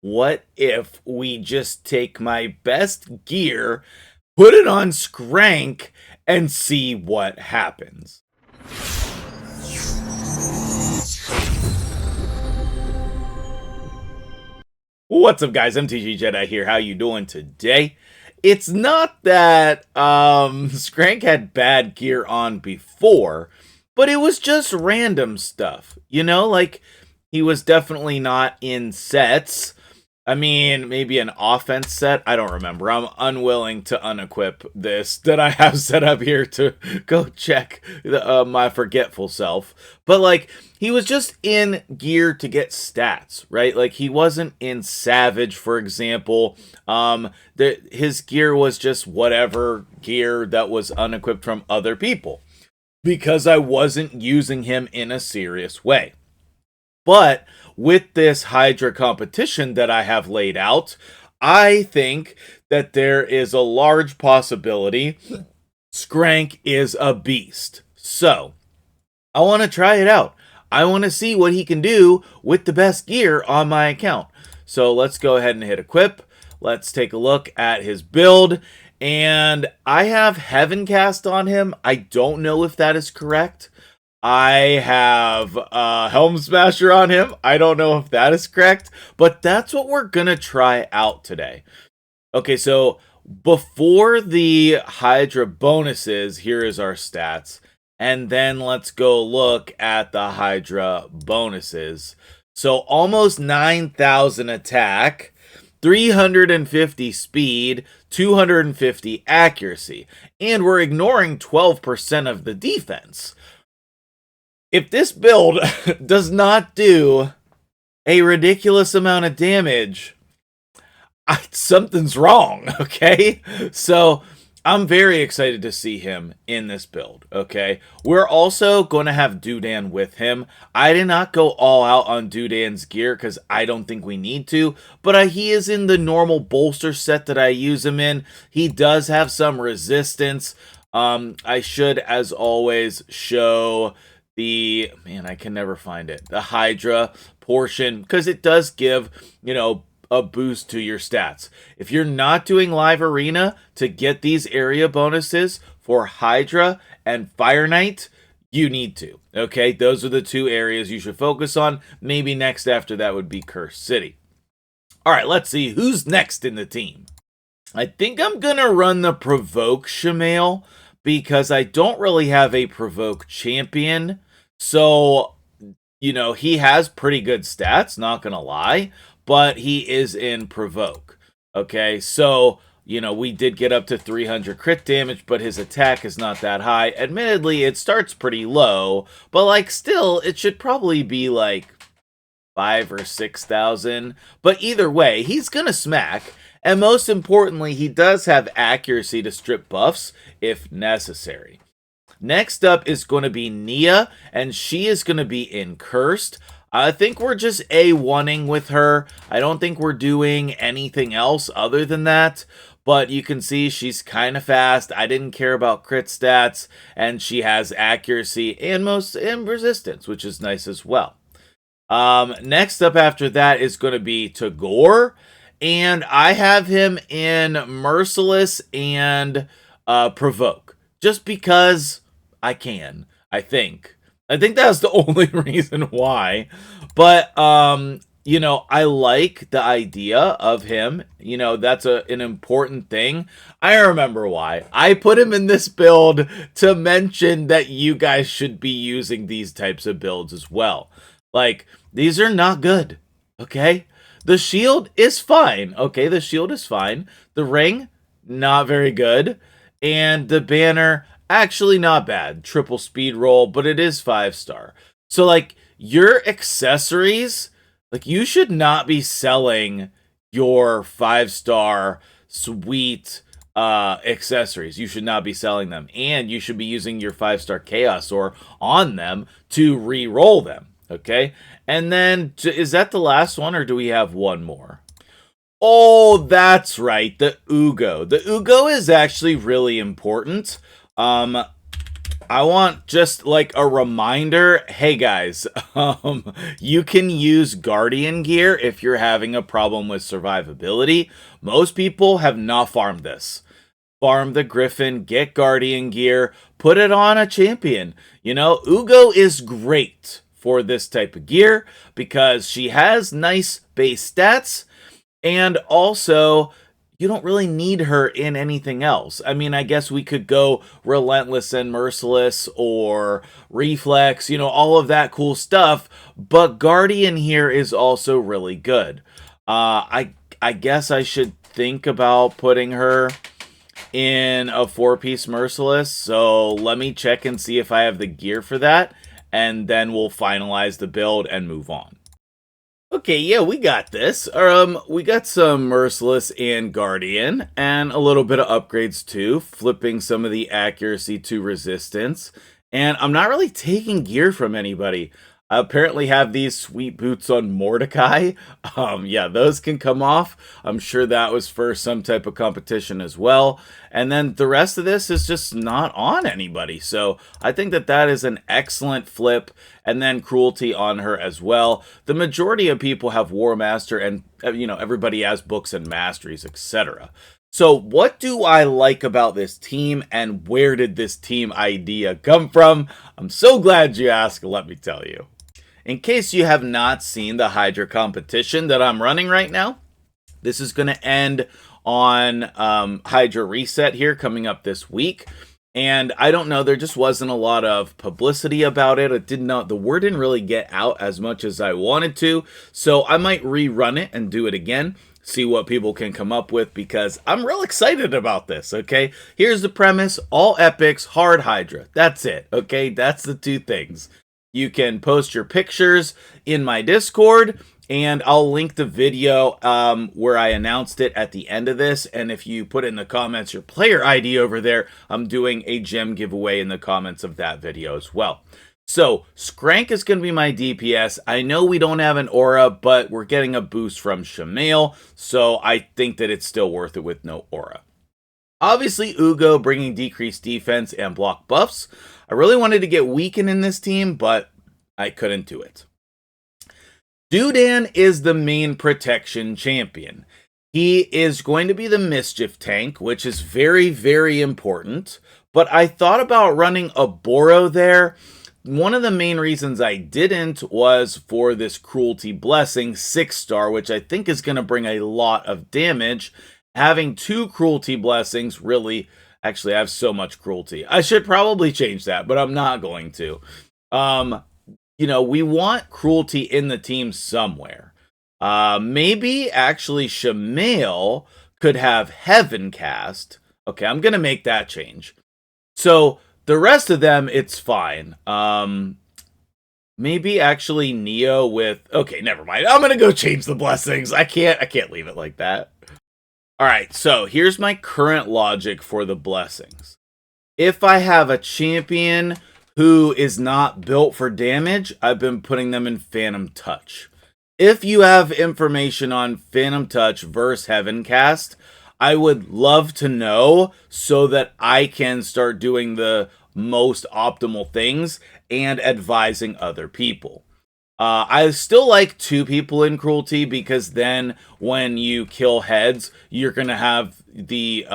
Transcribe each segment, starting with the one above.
what if we just take my best gear, put it on Skraank, and see what happens? What's up, guys? MtgJedi here. How you doing today? It's not that Scank had bad gear on before, but it was just random stuff. You know, like he was definitely not in sets. I mean, maybe an offense set. I don't remember. I'm unwilling to unequip this that I have set up here to go check my forgetful self. But like, he was just in gear to get stats, right? Like he wasn't in Savage, for example. His gear was just whatever gear that was unequipped from other people because I wasn't using him in a serious way. But with this Hydra competition that I have laid out, I think that there is a large possibility Skraank is a beast. So, I want to try it out. I want to see what he can do with the best gear on my account. So let's go ahead and hit equip. Let's take a look at his build. And I have Heaven Cast on him. I don't know if that is correct. I have Helm Smasher on him. I don't know if that is correct, but that's what we're going to try out today. Okay, so before the Hydra bonuses, here is our stats. And then let's go look at the Hydra bonuses. So almost 9,000 attack, 350 speed, 250 accuracy. And we're ignoring 12% of the defense. If this build does not do a ridiculous amount of damage, something's wrong, okay? So I'm very excited to see him in this build, okay? We're also going to have Dudan with him. I did not go all out on Dudan's gear because I don't think we need to, but he is in the normal bolster set that I use him in. He does have some resistance. I should, as always, show I can never find it, the Hydra portion, because it does give, a boost to your stats. If you're not doing live arena to get these area bonuses for Hydra and Fire Knight, you need to, okay? Those are the two areas you should focus on. Maybe next after that would be Cursed City. All right, let's see who's next in the team. I think I'm going to run the Provoke Shamail because I don't really have a Provoke champion. So, he has pretty good stats, not gonna lie, but he is in Provoke. Okay, so, we did get up to 300 crit damage, but his attack is not that high. Admittedly, it starts pretty low, but, still, it should probably be, 5 or 6,000. But either way, he's gonna smack. And most importantly, he does have accuracy to strip buffs if necessary. Next up is going to be Nia, and she is going to be in Cursed. I think we're just A1ing with her. I don't think we're doing anything else other than that. But you can see she's kind of fast. I didn't care about crit stats, and she has accuracy and resistance, which is nice as well. Next up after that is going to be Tagore, and I have him in Merciless and Provoke, just because I can, I think that's the only reason why. But I like the idea of him. That's an important thing. I remember why I put him in this build, to mention that you guys should be using these types of builds as well. These are not good, okay? The shield is fine, okay? The shield is fine. The ring, not very good. And the banner, actually not bad. Triple speed roll, but it is 5-star. So, your accessories, you should not be selling your 5-star sweet accessories. You should not be selling them. And you should be using your 5-star chaos or on them to re-roll them, okay? And then, is that the last one, or do we have one more? Oh, that's right, the Ugo. The Ugo is actually really important. I want just like a reminder, hey guys, you can use Guardian gear if you're having a problem with survivability. Most people have not farmed this. Farm the Griffin, get Guardian gear, put it on a champion. You know, Ugo is great for this type of gear because she has nice base stats, and also you don't really need her in anything else. I mean, I guess we could go Relentless and Merciless or Reflex, you know, all of that cool stuff, but Guardian here is also really good. I guess I should think about putting her in a 4-piece Merciless, so let me check and see if I have the gear for that, and then we'll finalize the build and move on. Okay, yeah, we got this. We got some Merciless and Guardian, and a little bit of upgrades too, flipping some of the accuracy to resistance. And I'm not really taking gear from anybody. I apparently have these sweet boots on Mordecai. Yeah, those can come off. I'm sure that was for some type of competition as well. And then the rest of this is just not on anybody. So I think that that is an excellent flip. And then cruelty on her as well. The majority of people have War Master, and you know, everybody has books and masteries, etc. So what do I like about this team, and where did this team idea come from? I'm so glad you asked, let me tell you. In case you have not seen the Hydra competition that I'm running right now, this is going to end on Hydra Reset here coming up this week. And I don't know, there just wasn't a lot of publicity about it. The word didn't really get out as much as I wanted to. So I might rerun it and do it again, see what people can come up with, because I'm real excited about this, okay? Here's the premise: all epics, hard Hydra. That's it, okay? That's the two things. You can post your pictures in my Discord, and I'll link the video where I announced it at the end of this. And if you put in the comments your player ID over there, I'm doing a gem giveaway in the comments of that video as well. So Skraank is going to be my DPS. I know we don't have an aura, but we're getting a boost from Shamail, so I think that it's still worth it with no aura. Obviously, Ugo bringing decreased defense and block buffs. I really wanted to get Weaken in this team, but I couldn't do it. Dudan is the main protection champion. He is going to be the mischief tank, which is very, very important. But I thought about running a Boro there. One of the main reasons I didn't was for this Cruelty Blessing 6-star, which I think is going to bring a lot of damage. Having 2 Cruelty Blessings really... Actually, I have so much Cruelty. I should probably change that, but I'm not going to. You know, we want Cruelty in the team somewhere. Maybe actually Shamail could have Heaven Cast. Okay, I'm going to make that change. So the rest of them, it's fine. Maybe actually Neo with... Okay, never mind. I'm going to go change the blessings. I can't leave it like that. Alright, so here's my current logic for the blessings. If I have a champion who is not built for damage, I've been putting them in Phantom Touch. If you have information on Phantom Touch versus Heaven Cast, I would love to know so that I can start doing the most optimal things and advising other people. I still like 2 people in Cruelty, because then when you kill heads, you're going to have the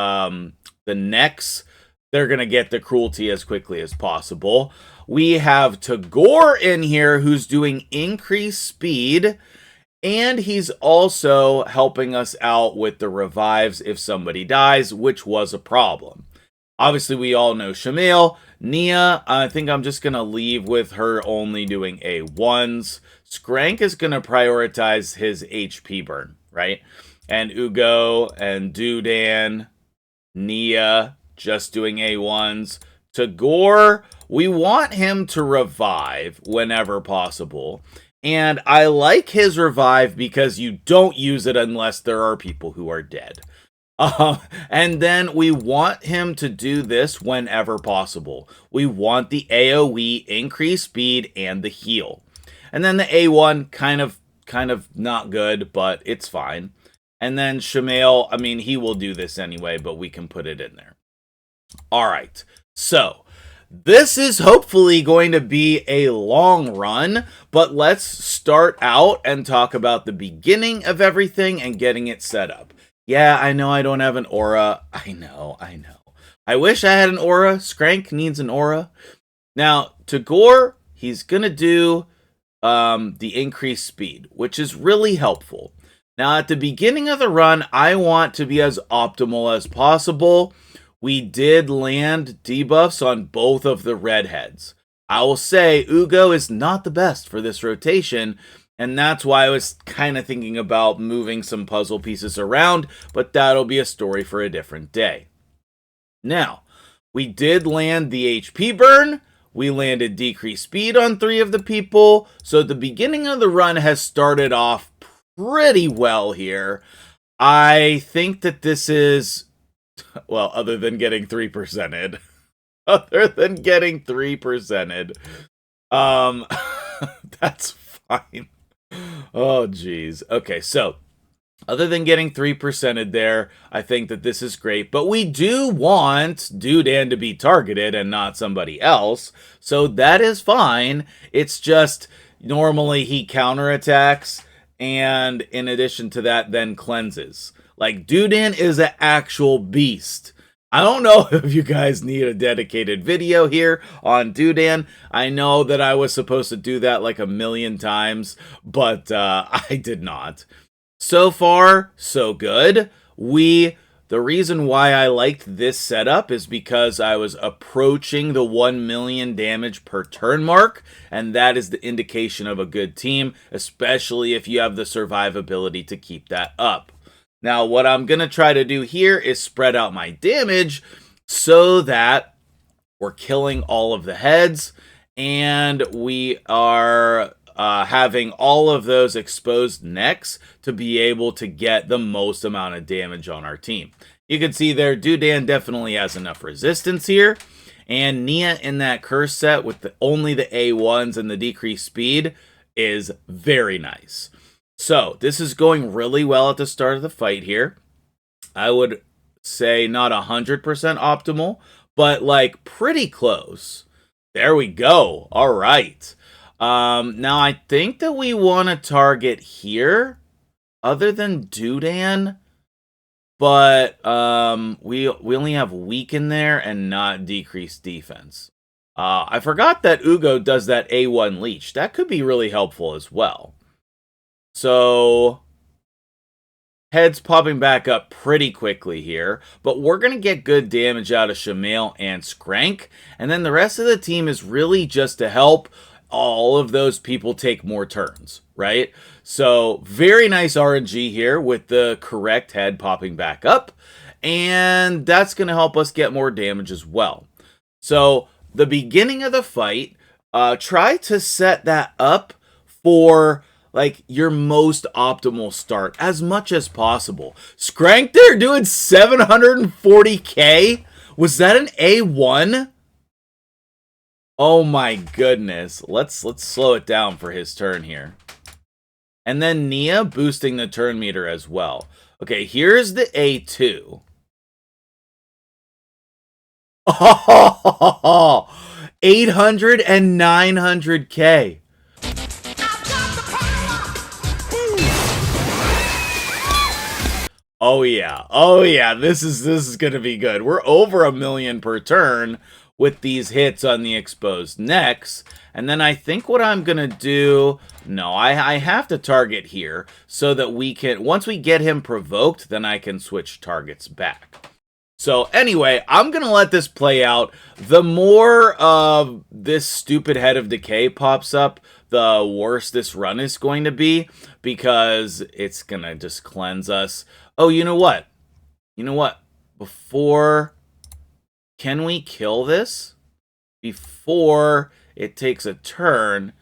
necks. They're going to get the Cruelty as quickly as possible. We have Tagore in here, who's doing increased speed, and he's also helping us out with the revives if somebody dies, which was a problem. Obviously, we all know Shamail. Nia, I think I'm just going to leave with her only doing A1s. Skraank is going to prioritize his HP burn, right? And Ugo and Dudan, Nia, just doing A1s. Tagore, we want him to revive whenever possible. And I like his revive because you don't use it unless there are people who are dead. And then we want him to do this whenever possible. We want the AoE, increase speed, and the heal. And then the A1, kind of not good, but it's fine. And then Shamail, I mean, he will do this anyway, but we can put it in there. All right, so This is hopefully going to be a long run, but let's start out and talk about the beginning of everything and getting it set up. Yeah, I know I don't have an aura. I know. I wish I had an aura. Skraank needs an aura. Now, to Gore, he's going to do the increased speed, which is really helpful. Now, at the beginning of the run, I want to be as optimal as possible. We did land debuffs on both of the redheads. I will say Ugo is not the best for this rotation, and that's why I was kind of thinking about moving some puzzle pieces around, but that'll be a story for a different day. Now, we did land the HP burn. We landed decreased speed on 3 of the people, so the beginning of the run has started off pretty well here. I think that this is... well, other than getting 3%ed. Other than getting 3%ed. That's fine. Oh, geez. Okay, so, other than getting 3%ed there, I think that this is great. But we do want Dudan to be targeted and not somebody else. So that is fine. It's just, normally he counterattacks. And in addition to that, then cleanses. Like, Dudan is an actual beast. I don't know if you guys need a dedicated video here on Dudan. I know that I was supposed to do that like a million times, but I did not. So far, so good. The reason why I liked this setup is because I was approaching the 1 million damage per turn mark, and that is the indication of a good team, especially if you have the survivability to keep that up. Now, what I'm going to try to do here is spread out my damage so that we're killing all of the heads, and we are having all of those exposed necks to be able to get the most amount of damage on our team. You can see there, Dudan definitely has enough resistance here, and Nia in that curse set with only the A1s and the decreased speed is very nice. So, this is going really well at the start of the fight here. I would say not 100% optimal, but like pretty close. There we go. All right. Now, I think that we want to target here, other than Dudan, but we only have weaken there and not decreased defense. I forgot that Ugo does that A1 leech. That could be really helpful as well. So, heads popping back up pretty quickly here, but we're going to get good damage out of Shamail and Skraank, and then the rest of the team is really just to help all of those people take more turns, right? So, very nice RNG here with the correct head popping back up, and that's going to help us get more damage as well. So, the beginning of the fight, try to set that up for like your most optimal start as much as possible. Skraank there doing 740k? Was that an A1? Oh my goodness. Let's slow it down for his turn here. And then Nia boosting the turn meter as well. Okay, here's the A2. Oh, 800 and 900k. Oh yeah, this is gonna be good. We're over 1 million per turn with these hits on the exposed necks, and then I think what I'm gonna do, no, I have to target here so that we can, once we get him provoked, then I can switch targets back. So anyway, I'm gonna let this play out. The more of this stupid Head of Decay pops up, the worse this run is going to be, because it's gonna just cleanse us. Oh, you know what? Before... Can we kill this? Before it takes a turn?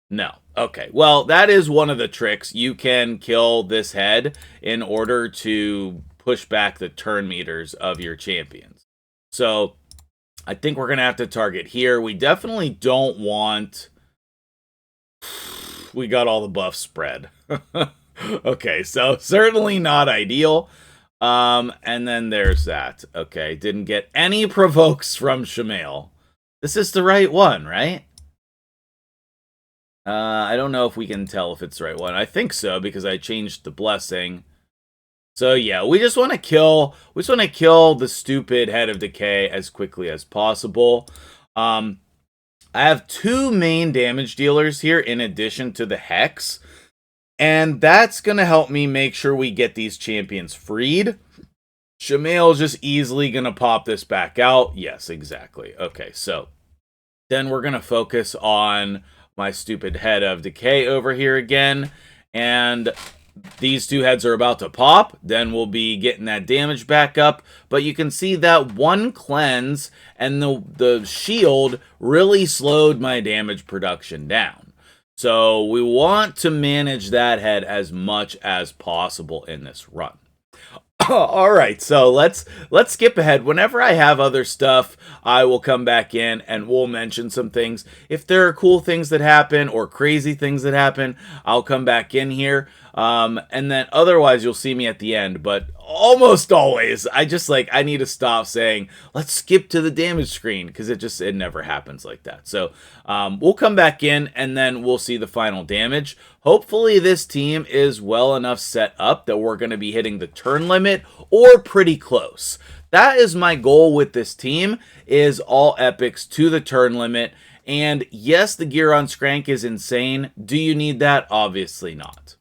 No. Okay, well, that is one of the tricks. You can kill this head in order to push back the turn meters of your champions. So, I think we're going to have to target here. We definitely don't want... We got all the buffs spread. Okay, so certainly not ideal. And then there's that. Okay, didn't get any provokes from Shamail. This is the right one, right? I don't know if we can tell if it's the right one. I think so, because I changed the blessing. So yeah, we just want to kill the stupid Head of Decay as quickly as possible. I have 2 main damage dealers here in addition to the Hex, and that's going to help me make sure we get these champions freed. Shamail's just easily going to pop this back out. Yes, exactly. Okay, so then we're going to focus on my stupid Head of Decay over here again, and these 2 heads are about to pop. Then we'll be getting that damage back up. But you can see that 1 cleanse and the shield really slowed my damage production down. So we want to manage that head as much as possible in this run. All right, so let's skip ahead. Whenever I have other stuff, I will come back in and we'll mention some things. If there are cool things that happen or crazy things that happen, I'll come back in here. And then otherwise you'll see me at the end, but almost always I need to stop saying let's skip to the damage screen, because it never happens like that. So we'll come back in and then we'll see the final damage. Hopefully this team is well enough set up that we're going to be hitting the turn limit or pretty close. That is my goal with this team, is all epics to the turn limit. And yes, the gear on Skraank is insane. Do you need that? Obviously not.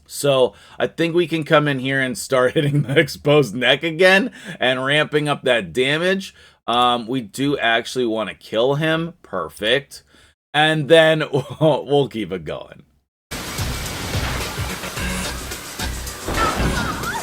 So I think we can come in here and start hitting the exposed neck again and ramping up that damage. We do actually want to kill him. Perfect. And then we'll keep it going.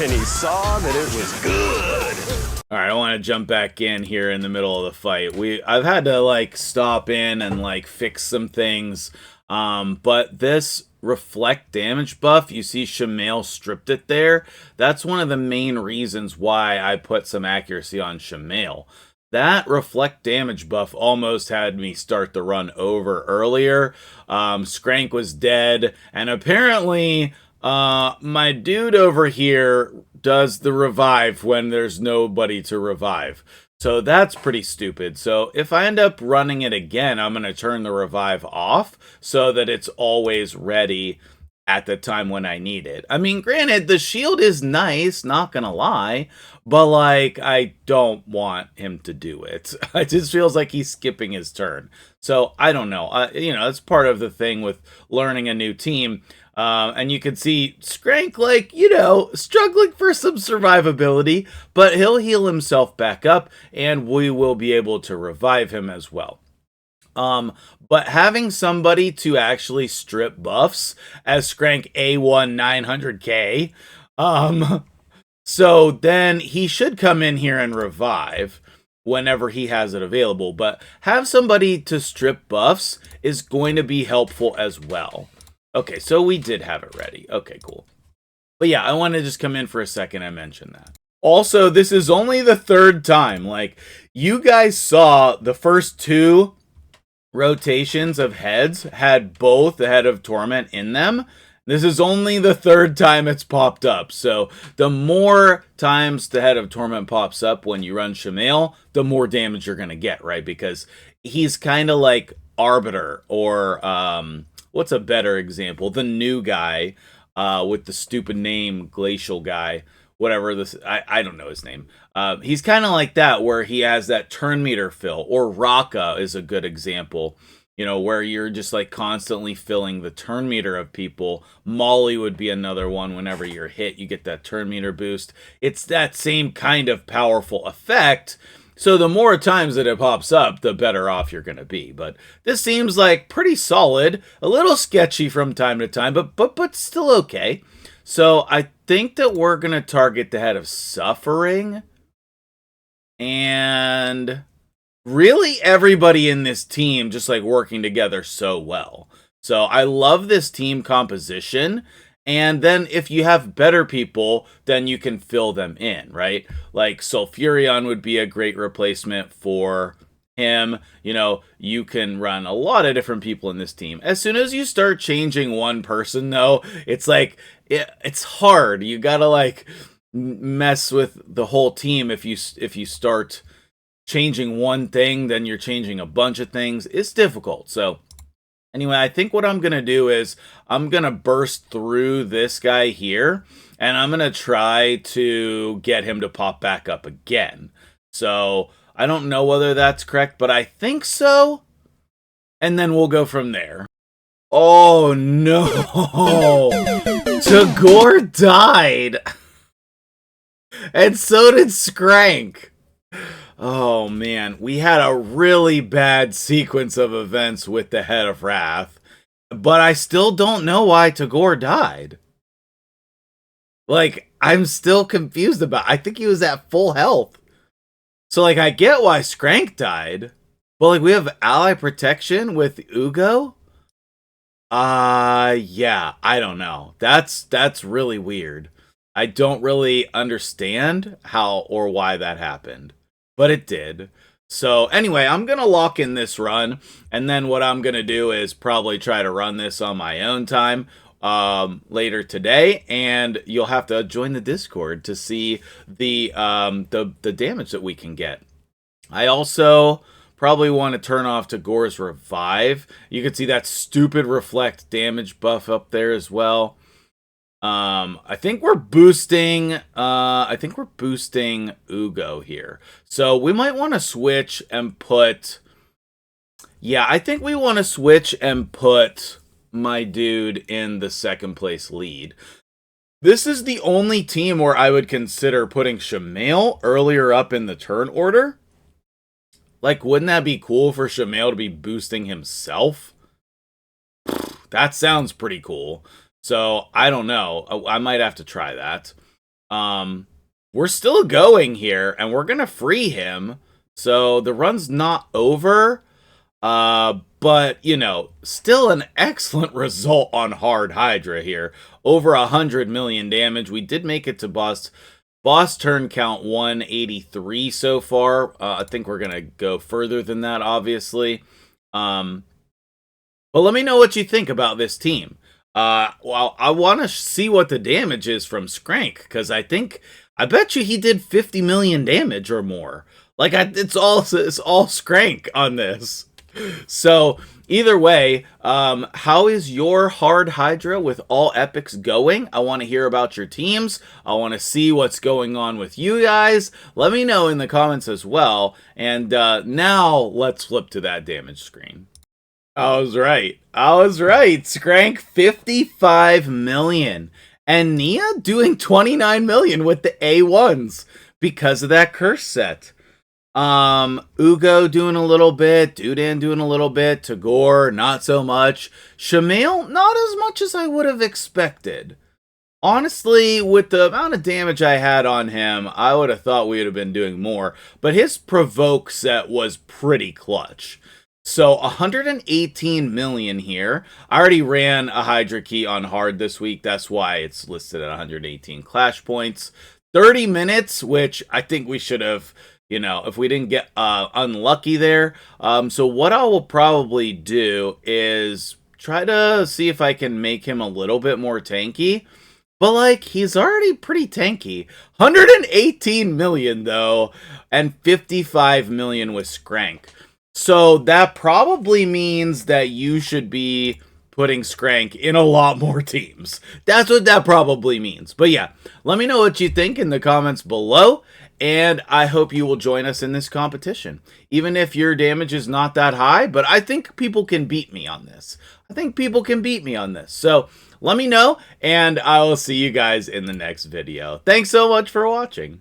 And he saw that it was good. All right, I want to jump back in here in the middle of the fight. I've had to stop in and fix some things. But this reflect damage buff, you see Shamail stripped it there. That's one of the main reasons why I put some accuracy on Shamail. That reflect damage buff almost had me start the run over earlier. Skraank was dead, and apparently my dude over here does the revive when there's nobody to revive. So that's pretty stupid. So if I end up running it again, I'm going to turn the revive off so that it's always ready at the time when I need it. I mean, granted, the shield is nice, not going to lie, but I don't want him to do it. It just feels like he's skipping his turn. So I don't know. That's part of the thing with learning a new team. And you can see Skraank, struggling for some survivability, but he'll heal himself back up, and we will be able to revive him as well. But having somebody to actually strip buffs, as Skraank A1 900k, so then he should come in here and revive whenever he has it available, but have somebody to strip buffs is going to be helpful as well. Okay, so we did have it ready. Okay, cool. But yeah, I want to just come in for a second and mention that. Also, this is only the 3rd time. You guys saw the first 2 rotations of heads had both the Head of Torment in them. This is only the 3rd time it's popped up. So the more times the Head of Torment pops up when you run Shamail, the more damage you're going to get, right? Because he's kind of like Arbiter or... what's a better example? The new guy with the stupid name, Glacial guy, whatever this, I don't know his name. He's kind of like that, where he has that turn meter fill, or Raka is a good example, where you're just constantly filling the turn meter of people. Molly would be another one. Whenever you're hit, you get that turn meter boost. It's that same kind of powerful effect. So the more times that it pops up, the better off you're going to be. But this seems pretty solid, a little sketchy from time to time, but still okay. So I think that we're going to target the Head of Suffering. And really everybody in this team just working together so well. So I love this team composition. And then if you have better people, then you can fill them in, right? Sulfurion would be a great replacement for him. You can run a lot of different people in this team. As soon as you start changing one person, though, it's it's hard. You gotta mess with the whole team if you start changing one thing, then you're changing a bunch of things. It's difficult. So anyway, I think what I'm going to do is I'm going to burst through this guy here, and I'm going to try to get him to pop back up again. So I don't know whether that's correct, but I think so. And then we'll go from there. Oh no! Tagore died! And so did Skraank! Oh man, we had a really bad sequence of events with the Head of Wrath, but I still don't know why Tagore died. Like, I'm still confused about it. I think he was at full health. So, like, I get why Skraank died, but, like, we have ally protection with Ugo? Yeah, I don't know. That's really weird. I don't really understand how or why that happened, but it did. So anyway, I'm going to lock in this run, and then what I'm going to do is probably try to run this on my own time later today, and you'll have to join the Discord to see the damage that we can get. I also probably want to turn off Tagore's Revive. You can see that stupid reflect damage buff up there as well. I think we're boosting Ugo here. So we might want to switch and put, yeah, I think we want to switch and put my dude in the second place lead. This is the only team where I would consider putting Shamail earlier up in the turn order. Like, wouldn't that be cool for Shamail to be boosting himself? That sounds pretty cool. So, I don't know. I might have to try that. We're still going here, and we're going to free him. So, the run's not over. But, you know, still an excellent result on Hard Hydra here. Over 100 million damage. We did make it to boss turn count 183 so far. I think we're going to go further than that, obviously. But let me know what you think about this team. Well, I want to see what the damage is from Skraank, because I bet you he did 50 million damage or more. Like, it's all Skraank on this. So, either way, how is your Hard Hydra with all epics going? I want to hear about your teams. I want to see what's going on with you guys. Let me know in the comments as well. And now, let's flip to that damage screen. I was right. Skraank, 55 million. And Nia doing 29 million with the A1s because of that curse set. Ugo doing a little bit, Dudan doing a little bit, Tagore not so much, Shamail not as much as I would have expected. Honestly, with the amount of damage I had on him, I would have thought we would have been doing more, but his provoke set was pretty clutch. So 118 million here. I already ran a Hydra key on hard this week, that's why it's listed at 118 clash points. 30 minutes, which I think we should have, you know, if we didn't get unlucky there. So what I will probably do is try to see if I can make him a little bit more tanky. But, like, he's already pretty tanky. 118 million, though, and 55 million with Skraank. So that probably means that you should be putting Skraank in a lot more teams. That's what that probably means. But yeah, let me know what you think in the comments below. And I hope you will join us in this competition. Even if your damage is not that high, but I think people can beat me on this. So let me know, and I will see you guys in the next video. Thanks so much for watching.